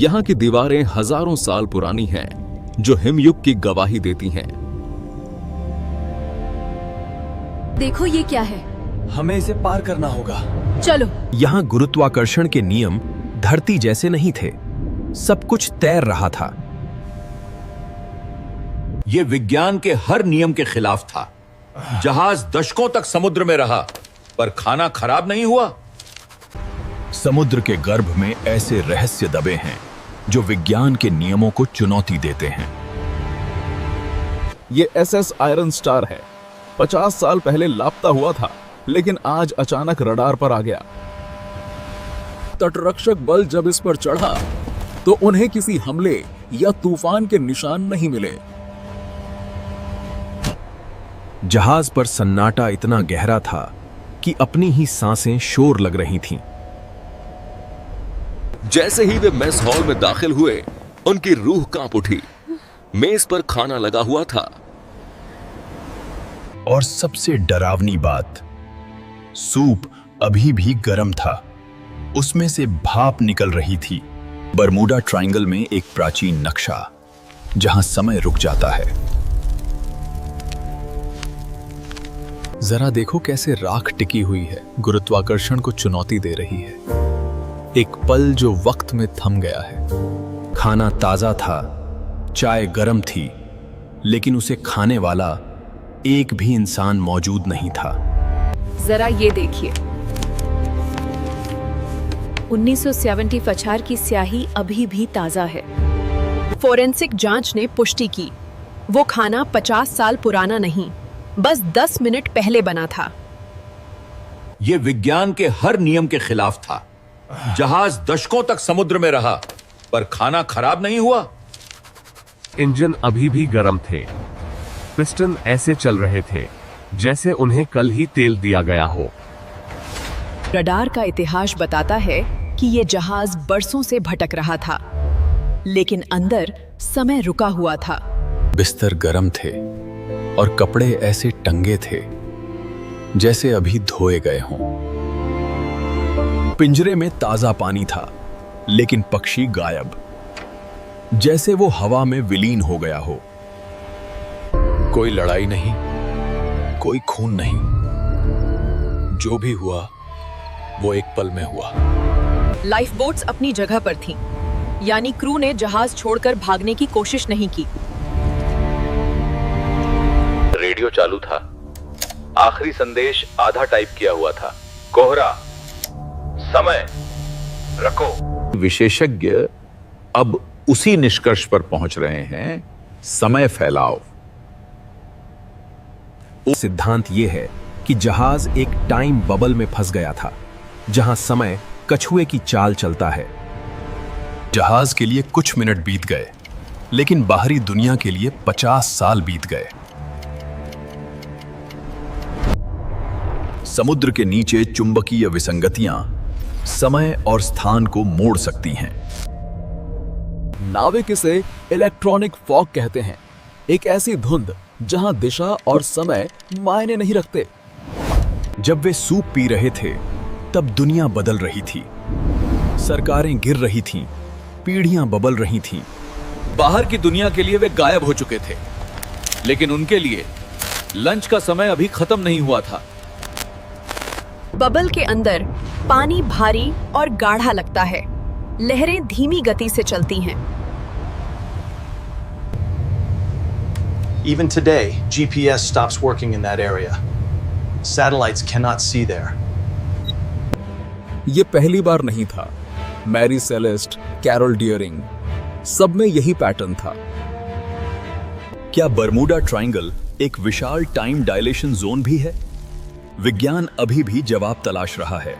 यहाँ की दीवारें हजारों साल पुरानी हैं, जो हिमयुग की गवाही देती हैं। देखो ये क्या है? हमें इसे पार करना होगा। चलो। यहाँ गुरुत्वाकर्षण के नियम धरती जैसे नहीं थे, सब कुछ तैर रहा था। ये विज्ञान के हर नियम के खिलाफ था। जहाज दशकों तक समुद्र में रहा, पर खाना खराब नहीं हुआ। समुद्र के गर्भ में ऐसे रहस्य दबे हैं जो विज्ञान के नियमों को चुनौती देते हैं। ये SS आयरन स्टार है। 50 साल पहले लापता हुआ था, लेकिन आज अचानक रडार पर आ गया। तटरक्षक बल जब इस पर चढ़ा तो उन्हें किसी हमले या तूफान के निशान नहीं मिले। जहाज पर सन्नाटा इतना गहरा था कि अपनी ही सांसें शोर लग रही थीं। जैसे ही वे मेस हॉल में दाखिल हुए, उनकी रूह कांप उठी। मेज पर खाना लगा हुआ था। और सबसे डरावनी बात, सूप अभी भी गर्म था, उसमें से भाप निकल रही थी। बरमूडा ट्रायंगल में एक प्राचीन नक्शा, जहां समय रुक जाता है। जरा देखो कैसे राख टिकी हुई है, गुरुत्वाकर्षण को चुनौती दे रही है। एक पल जो वक्त में थम गया है। खाना ताजा था, चाय गर्म थी, लेकिन उसे खाने वाला एक भी इंसान मौजूद नहीं था। जरा ये देखिए, 1970 फछार की स्याही अभी भी ताजा है। फोरेंसिक जांच ने पुष्टि की, वो खाना 50 साल पुराना नहीं, बस 10 मिनट पहले बना था। यह विज्ञान के हर नियम के खिलाफ था। जहाज दशकों तक समुद्र में रहा, पर खाना खराब नहीं हुआ। इंजन अभी भी गर्म थे। पिस्टन ऐसे चल रहे थे जैसे उन्हें कल ही तेल दिया गया हो। रडार का इतिहास बताता है कि ये जहाज बरसों से भटक रहा था, लेकिन अंदर समय रुका हुआ था। बिस्तर गर्म थे और कपड़े ऐसे टंगे थे जैसे अभी धोए गए हों। पिंजरे में ताजा पानी था, लेकिन पक्षी गायब, जैसे वो हवा में विलीन हो गया हो। कोई लड़ाई नहीं, कोई खून नहीं, जो भी हुआ वो एक पल में हुआ। लाइफ बोट्स अपनी जगह पर थीं, यानी क्रू ने जहाज छोड़कर भागने की कोशिश नहीं की। रेडियो चालू था। आखिरी संदेश आधा टाइप किया हुआ था। कोहरा, समय, रखो। विशेषज्ञ अब उसी निष्कर्ष पर पहुंच रहे हैं, समय फैलाओ। सिद्धांत यह है कि जहाज एक टाइम बबल में फंस गया था, जहां समय कछुए की चाल चलता है। जहाज के लिए कुछ मिनट बीत गए, लेकिन बाहरी दुनिया के लिए 50 साल बीत गए। समुद्र के नीचे चुंबकीय विसंगतियां समय और स्थान को मोड़ सकती हैं। नाविक इसे इलेक्ट्रॉनिक फॉग कहते हैं, एक ऐसी धुंध जहां दिशा और समय मायने नहीं रखते। जब वे सूप पी रहे थे, तब दुनिया बदल रही थी। सरकारें गिर रही थीं, पीढ़ियां बबल रही थीं। बाहर की दुनिया के लिए वे गायब हो चुके थे, लेकिन उनके लिए लंच का समय अभी खत्म नहीं हुआ था। बबल के अंदर पानी भारी और गाढ़ा लगता है, लहरें धीमी गति से चलती हैं। Even today, GPS stops working in that area. Satellites cannot see there. ये पहली बार नहीं था। मैरी सेलेस्ट, कैरोल डियरिंग, सब में यही पैटर्न था। क्या बरमूडा ट्रायंगल एक विशाल टाइम डायलेशन जोन भी है? विज्ञान अभी भी जवाब तलाश रहा है।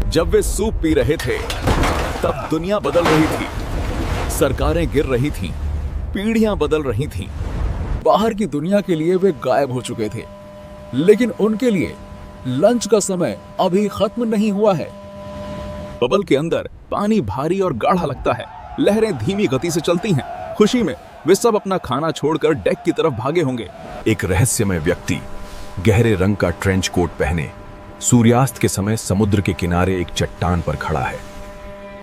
जब वे सूप पी रहे थे, तब दुनिया बदल रही थी। सरकारें गिर रही थीं, पीढ़ियां बदल रही थीं। बाहर की दुनिया के लिए वे गायब हो चुके थे, लेकिन उनके लिए लंच का समय अभी खत्म नहीं हुआ है। बबल के अंदर पानी भारी और गाढ़ा लगता है, लहरें धीमी गति से चलती हैं। खुशी में वे सब अपना खाना छोड़कर डेक की तरफ भागे होंगे। एक रहस्यमय व्यक्ति गहरे रंग का ट्रेंच कोट पहने सूर्यास्त के समय समुद्र के किनारे एक चट्टान पर खड़ा है।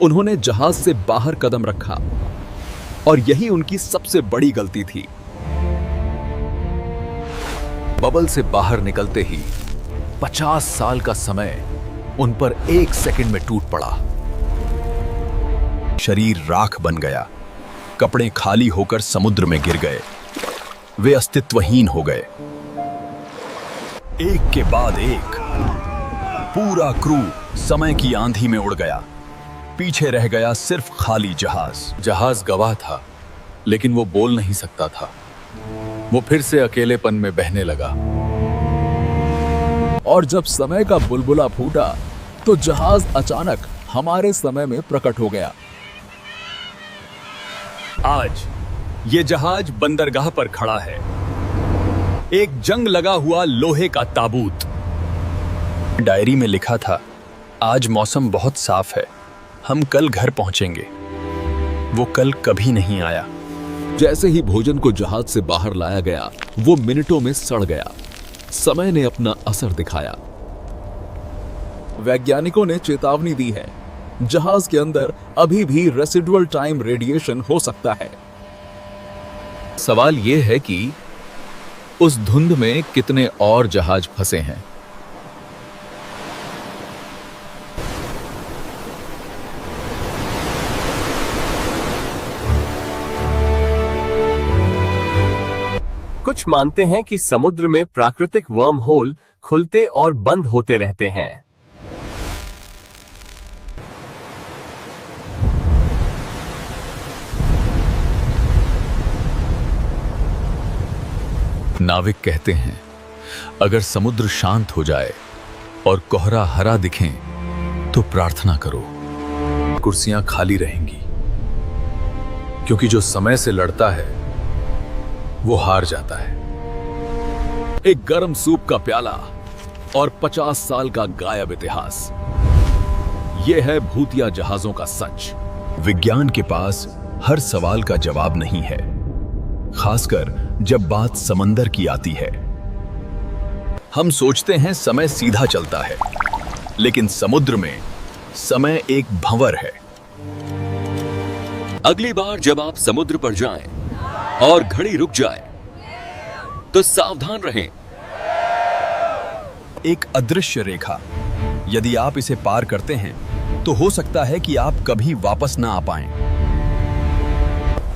उन्होंने जहाज से बाहर कदम रखा और यही उनकी सबसे बड़ी गलती थी। बबल से बाहर निकलते ही 50 साल का समय उन पर 1 सेकंड में टूट पड़ा। शरीर राख बन गया, कपड़े खाली होकर समुद्र में गिर गए, वे अस्तित्वहीन हो गए। एक के बाद एक पूरा क्रू समय की आंधी में उड़ गया। पीछे रह गया सिर्फ खाली जहाज। जहाज गवाह था, लेकिन वो बोल नहीं सकता था। वो फिर से अकेलेपन में बहने लगा। और जब समय का बुलबुला फूटा तो जहाज अचानक हमारे समय में प्रकट हो गया। आज ये जहाज बंदरगाह पर खड़ा है, एक जंग लगा हुआ लोहे का ताबूत। डायरी में लिखा था, आज मौसम बहुत साफ है, हम कल घर पहुंचेंगे। वो कल कभी नहीं आया। जैसे ही भोजन को जहाज से बाहर लाया गया, वो मिनटों में सड़ गया। समय ने अपना असर दिखाया। वैज्ञानिकों ने चेतावनी दी है, जहाज के अंदर अभी भी रेसिडुअल टाइम रेडिएशन हो सकता है। सवाल यह है कि उस धुंध में कितने और जहाज फंसे हैं। कुछ मानते हैं कि समुद्र में प्राकृतिक वर्म होल खुलते और बंद होते रहते हैं। नाविक कहते हैं, अगर समुद्र शांत हो जाए और कोहरा हरा दिखें तो प्रार्थना करो, कुर्सियां खाली रहेंगी, क्योंकि जो समय से लड़ता है वो हार जाता है। एक गर्म सूप का प्याला और 50 साल का गायब इतिहास। यह है भूतिया जहाजों का सच। विज्ञान के पास हर सवाल का जवाब नहीं है, खासकर जब बात समंदर की आती है। हम सोचते हैं समय सीधा चलता है, लेकिन समुद्र में समय एक भंवर है। अगली बार जब आप समुद्र पर जाएं और घड़ी रुक जाए तो सावधान रहें। एक अदृश्य रेखा, यदि आप इसे पार करते हैं तो हो सकता है कि आप कभी वापस ना आ पाएं।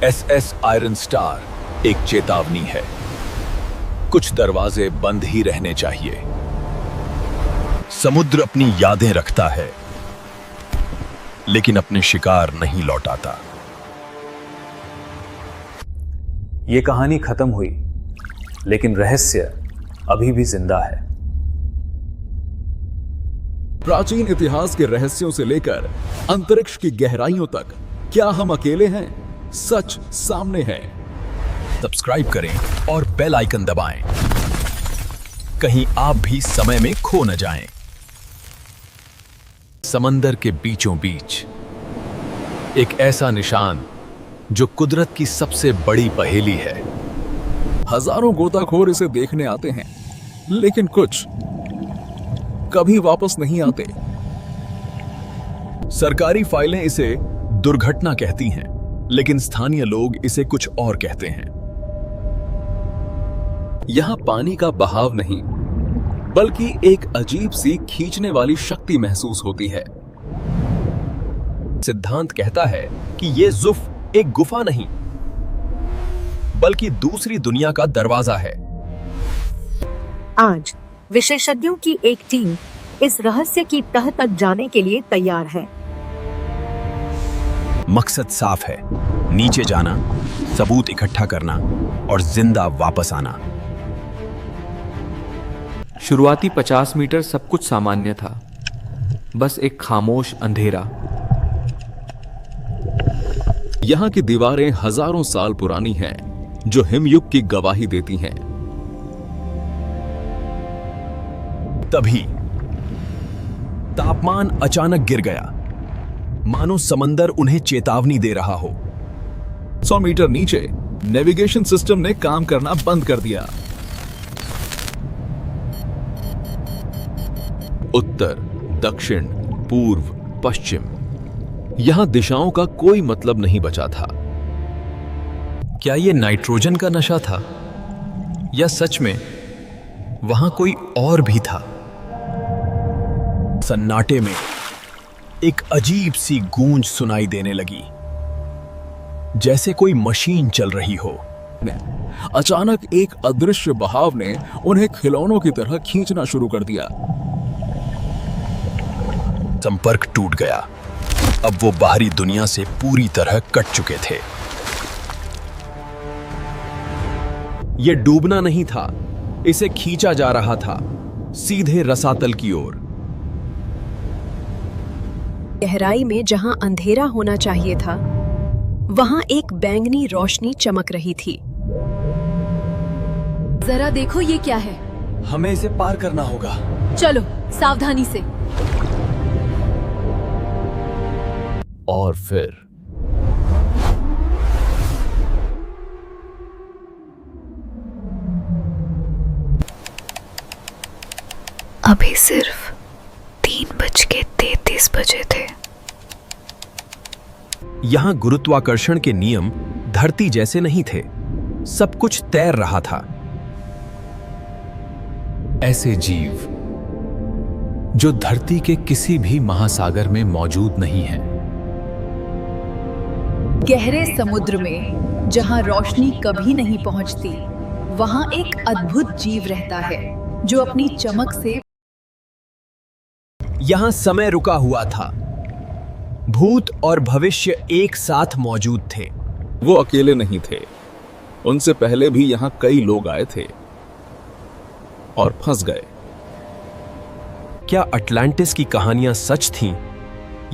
SS आयरन स्टार एक चेतावनी है। कुछ दरवाजे बंद ही रहने चाहिए। समुद्र अपनी यादें रखता है, लेकिन अपने शिकार नहीं लौटाता। ये कहानी खत्म हुई, लेकिन रहस्य अभी भी जिंदा है। प्राचीन इतिहास के रहस्यों से लेकर अंतरिक्ष की गहराइयों तक, क्या हम अकेले हैं? सच सामने है। सब्सक्राइब करें और बेल आइकन दबाएं, कहीं आप भी समय में खो न जाएं। समंदर के बीचों बीच एक ऐसा निशान जो कुदरत की सबसे बड़ी पहेली है। हजारों गोताखोर इसे देखने आते हैं, लेकिन कुछ कभी वापस नहीं आते। सरकारी फाइलें इसे दुर्घटना कहती हैं, लेकिन स्थानीय लोग इसे कुछ और कहते हैं। यहां पानी का बहाव नहीं, बल्कि एक अजीब सी खींचने वाली शक्ति महसूस होती है। सिद्धांत कहता है कि ये जुफ एक गुफा नहीं, बल्कि दूसरी दुनिया का दरवाजा है। आज विशेषज्ञों की एक टीम इस रहस्य की तह तक जाने के लिए तैयार है। मकसद साफ है, नीचे जाना, सबूत इकट्ठा करना और जिंदा वापस आना। शुरुआती 50 मीटर सब कुछ सामान्य था, बस एक खामोश अंधेरा। यहाँ की दीवारें हजारों साल पुरानी हैं, जो हिमयुग की गवाही देती हैं। तभी तापमान अचानक गिर गया, मानो समंदर उन्हें चेतावनी दे रहा हो। 100 मीटर नीचे नेविगेशन सिस्टम ने काम करना बंद कर दिया। उत्तर, दक्षिण, पूर्व, पश्चिम, यहां दिशाओं का कोई मतलब नहीं बचा था। क्या यह नाइट्रोजन का नशा था या सच में वहां कोई और भी था? सन्नाटे में एक अजीब सी गूंज सुनाई देने लगी, जैसे कोई मशीन चल रही हो। अचानक एक अदृश्य बहाव ने उन्हें खिलौनों की तरह खींचना शुरू कर दिया। संपर्क टूट गया। अब वो बाहरी दुनिया से पूरी तरह कट चुके थे। यह डूबना नहीं था, इसे खींचा जा रहा था सीधे रसातल की ओर। गहराई में जहां अंधेरा होना चाहिए था, वहां एक बैंगनी रोशनी चमक रही थी। जरा देखो ये क्या है। हमें इसे पार करना होगा। चलो सावधानी से। और फिर अभी सिर्फ 3:33 बजे थे। यहां गुरुत्वाकर्षण के नियम धरती जैसे नहीं थे। सब कुछ तैर रहा था। ऐसे जीव जो धरती के किसी भी महासागर में मौजूद नहीं हैं। गहरे समुद्र में जहां रोशनी कभी नहीं पहुंचती, वहां एक अद्भुत जीव रहता है जो अपनी चमक से। यहां समय रुका हुआ था। भूत और भविष्य एक साथ मौजूद थे। वो अकेले नहीं थे, उनसे पहले भी यहां कई लोग आए थे और फंस गए। क्या अटलांटिस की कहानियां सच थीं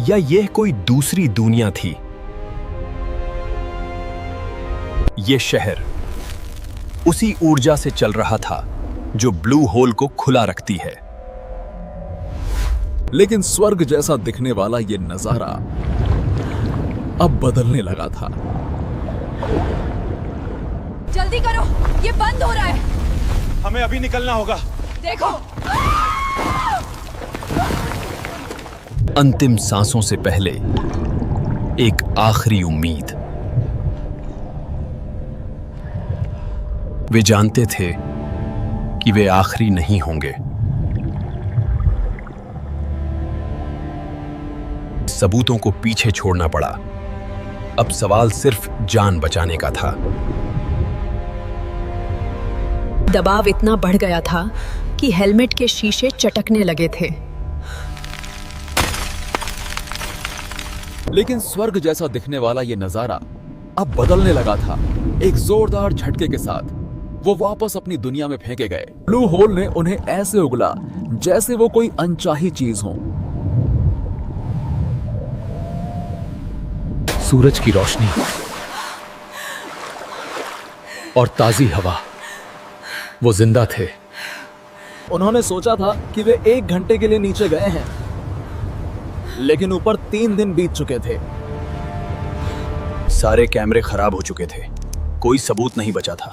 या यह कोई दूसरी दुनिया थी? यह शहर उसी ऊर्जा से चल रहा था जो ब्लू होल को खुला रखती है। लेकिन स्वर्ग जैसा दिखने वाला ये नजारा अब बदलने लगा था। जल्दी करो, ये बंद हो रहा है। हमें अभी निकलना होगा। देखो, अंतिम सांसों से पहले एक आखिरी उम्मीद। वे जानते थे कि वे आखिरी नहीं होंगे। सबूतों को पीछे छोड़ना पड़ा। अब सवाल सिर्फ जान बचाने का था। दबाव इतना बढ़ गया था कि हेलमेट के शीशे चटकने लगे थे। लेकिन स्वर्ग जैसा दिखने वाला ये नजारा अब बदलने लगा था। एक जोरदार झटके के साथ वो वापस अपनी दुनिया में फेंके गए। ब्लू होल ने उन्हें ऐसे उगला जैसे वो कोई अनचाही चीज हो। सूरज की रोशनी और ताजी हवा, वो जिंदा थे। उन्होंने सोचा था कि वे 1 घंटे के लिए नीचे गए हैं, लेकिन ऊपर 3 दिन बीत चुके थे। सारे कैमरे खराब हो चुके थे, कोई सबूत नहीं बचा था।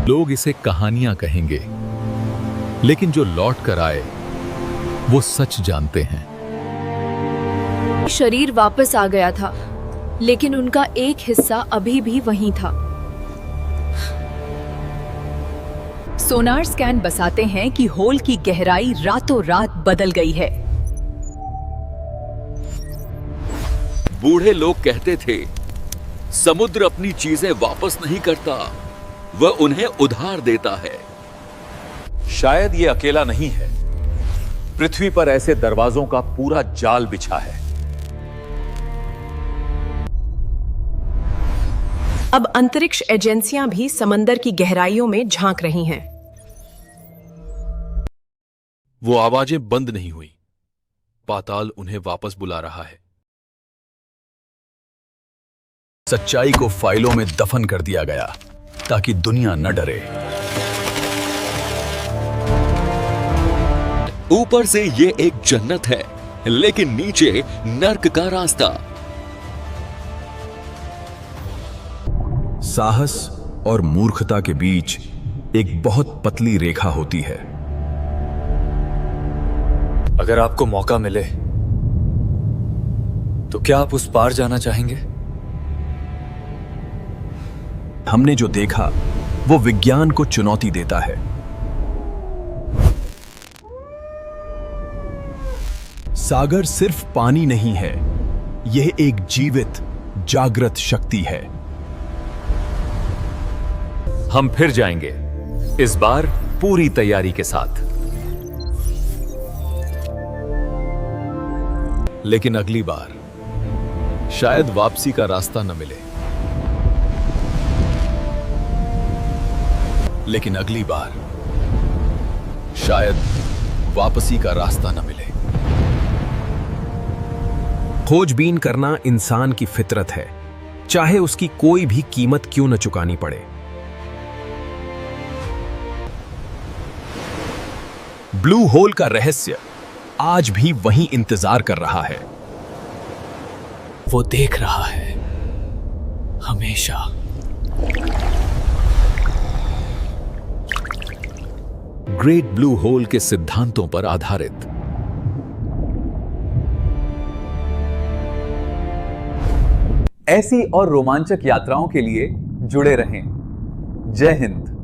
लोग इसे कहानियां कहेंगे, लेकिन जो लौट कर आए वो सच जानते हैं। शरीर वापस आ गया था, लेकिन उनका एक हिस्सा अभी भी वहीं था। सोनार स्कैन बताते हैं कि होल की गहराई रातों रात बदल गई है। बूढ़े लोग कहते थे, समुद्र अपनी चीजें वापस नहीं करता, वह उन्हें उधार देता है। शायद ये अकेला नहीं है। पृथ्वी पर ऐसे दरवाजों का पूरा जाल बिछा है। अब अंतरिक्ष एजेंसियां भी समंदर की गहराइयों में झांक रही हैं। वो आवाजें बंद नहीं हुई। पाताल उन्हें वापस बुला रहा है। सच्चाई को फाइलों में दफन कर दिया गया ताकि दुनिया न डरे। ऊपर से ये एक जन्नत है, लेकिन नीचे नर्क का रास्ता। साहस और मूर्खता के बीच एक बहुत पतली रेखा होती है। अगर आपको मौका मिले तो क्या आप उस पार जाना चाहेंगे? हमने जो देखा वो विज्ञान को चुनौती देता है। सागर सिर्फ पानी नहीं है, यह एक जीवित जागृत शक्ति है। हम फिर जाएंगे, इस बार पूरी तैयारी के साथ। लेकिन अगली बार शायद वापसी का रास्ता न मिले। लेकिन अगली बार शायद वापसी का रास्ता न मिले। खोजबीन करना इंसान की फितरत है, चाहे उसकी कोई भी कीमत क्यों न चुकानी पड़े। ब्लू होल का रहस्य आज भी वहीं इंतजार कर रहा है। वो देख रहा है हमेशा। ग्रेट ब्लू होल के सिद्धांतों पर आधारित ऐसी और रोमांचक यात्राओं के लिए जुड़े रहें। जय हिंद।